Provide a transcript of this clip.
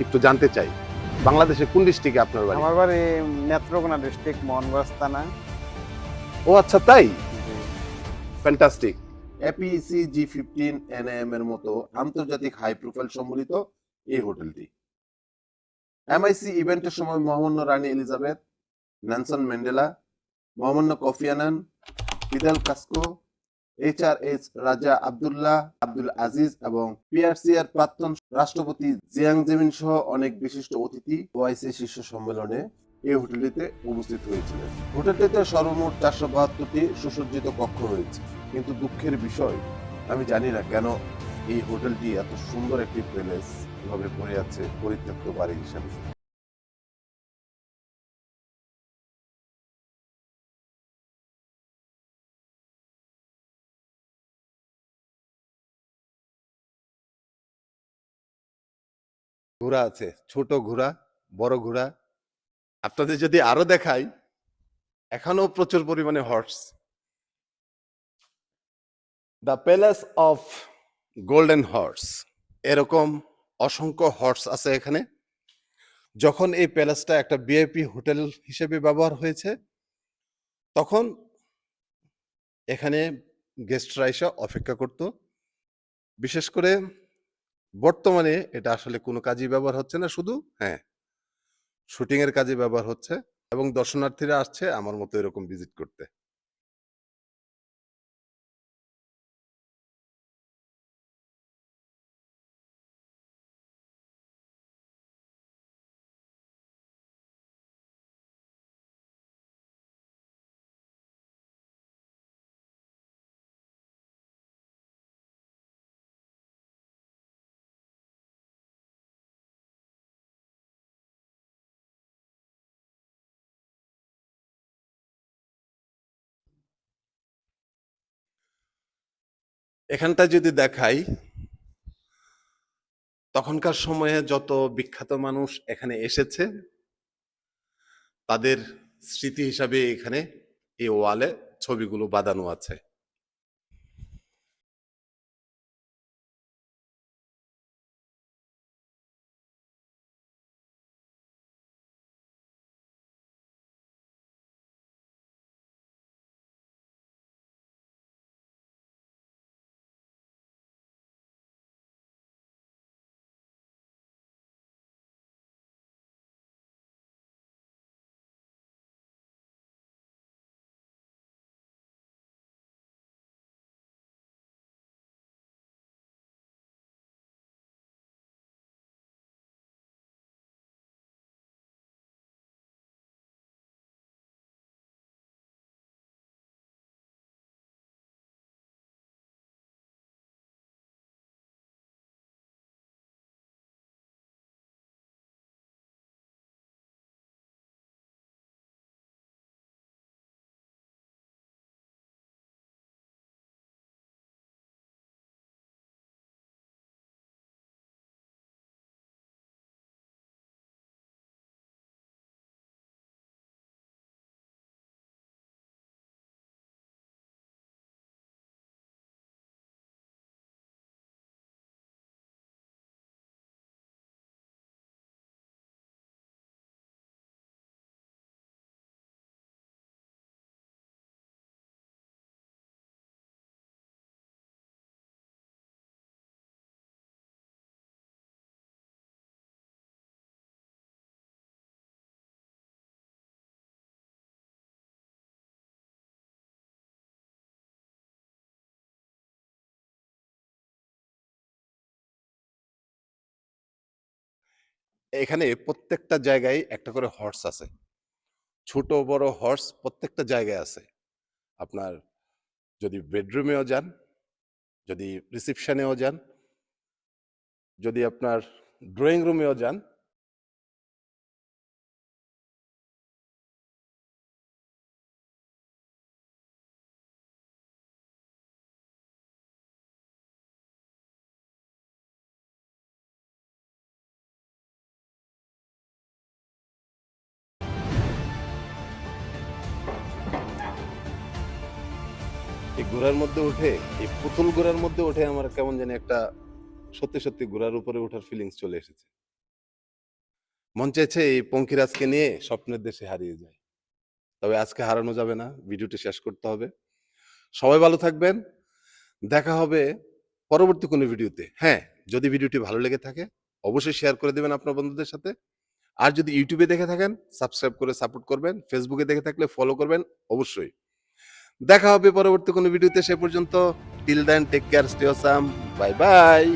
একটু জানতে চাই, বাংলাদেশে কোন ডিস্ট্রিক্টে আপনার বাড়ি? আমার বাড়ি নেত্রকোনা ডিস্ট্রিক্ট মোহনগঞ্জ থানা। ও আচ্ছা, তাই? জি। ফ্যান্টাস্টিক। এপিসি G15 NAM এর মতো আন্তর্জাতিক হাই প্রোফাইল সম্বলিত এই হোটেলটি এমআইসি ইভেন্টের সময় মহামান্য রানী এলিজাবেথ, নেলসন ম্যান্ডেলা, মহামান্য Kofi Annan, Fidel Castro, HRS রাজা আব্দুল আজিজ এবং পিআরসি এর প্রাক্তন রাষ্ট্রপতি জিয়াং জেমিন সহ অনেক বিশিষ্ট অতিথি ওআইসি শীর্ষ সম্মেলনে এই হোটেলটিতে উপস্থিত হয়েছিলেন। হোটেলটিতে সর্বমোট 472টি সুসজ্জিত কক্ষ রয়েছে, কিন্তু দুঃখের বিষয় আমি জানি না কেন এই হোটেলটি এত সুন্দর একটি প্যালেস এভাবে পড়ে আছে পরিত্যক্ত বাড়ি হিসাবে। ঘোড়া আছে, ছোট ঘোড়া, বড় ঘোড়া। আপনাদের যদি আরো দেখাই, এখনো প্রচুর পরিমাণে horse. The palace of golden horse, এরকম অসংখ্য হর্স আছে এখানে। যখন এই প্যালেসটা একটা ভিআইপি হোটেল হিসেবে ব্যবহার হয়েছে, তখন এখানে গেস্টরা এসে অপেক্ষা করত। বিশেষ করে বর্তমানে এটা আসলে কোনো কাজই ব্যবহার হচ্ছে না, শুধু শুটিং এর কাজে ব্যবহার হচ্ছে এবং দর্শনার্থীরা আসছে আমার মতো এরকম ভিজিট করতে। এখানটা যদি দেখাই, তখনকার সময়ে যত বিখ্যাত মানুষ এখানে এসেছে তাদের স্মৃতি হিসাবে এখানে এই ওয়ালে ছবিগুলো বাঁধানো আছে। এখানে প্রত্যেকটা জায়গায় একটা করে হর্স আছে, ছোট বড় হর্স প্রত্যেকটা জায়গায় আছে। আপনার যদি বেডরুমেও যান, যদি রিসেপশনেও যান, যদি আপনার ড্রয়িং রুমেও যান, এই ঘোড়ার মধ্যে উঠে, এই পুতুল ঘোড়ার মধ্যে উঠে আমার কেমন জানি একটা সত্যি সত্যি ঘোড়ার উপরে ওঠার ফিলিংস চলে এসেছে। মন চাইছে এই পঙ্খিরাজকে নিয়ে স্বপ্নের দেশে হারিয়ে যায়, তবে আজকে হারানো যাবে না, ভিডিওটি শেষ করতে হবে। সবাই ভালো থাকবেন, দেখা হবে পরবর্তী কোনো ভিডিওতে। হ্যাঁ, যদি ভিডিওটি ভালো লেগে থাকে অবশ্যই শেয়ার করে দেবেন আপনার বন্ধুদের সাথে। আর যদি ইউটিউবে দেখে থাকেন সাবস্ক্রাইব করে সাপোর্ট করবেন, ফেসবুকে দেখে থাকলে ফলো করবেন অবশ্যই। দেখা হবে পরবর্তী কোনো ভিডিওতে, সে পর্যন্ত till then take care, stay awesome, bye by.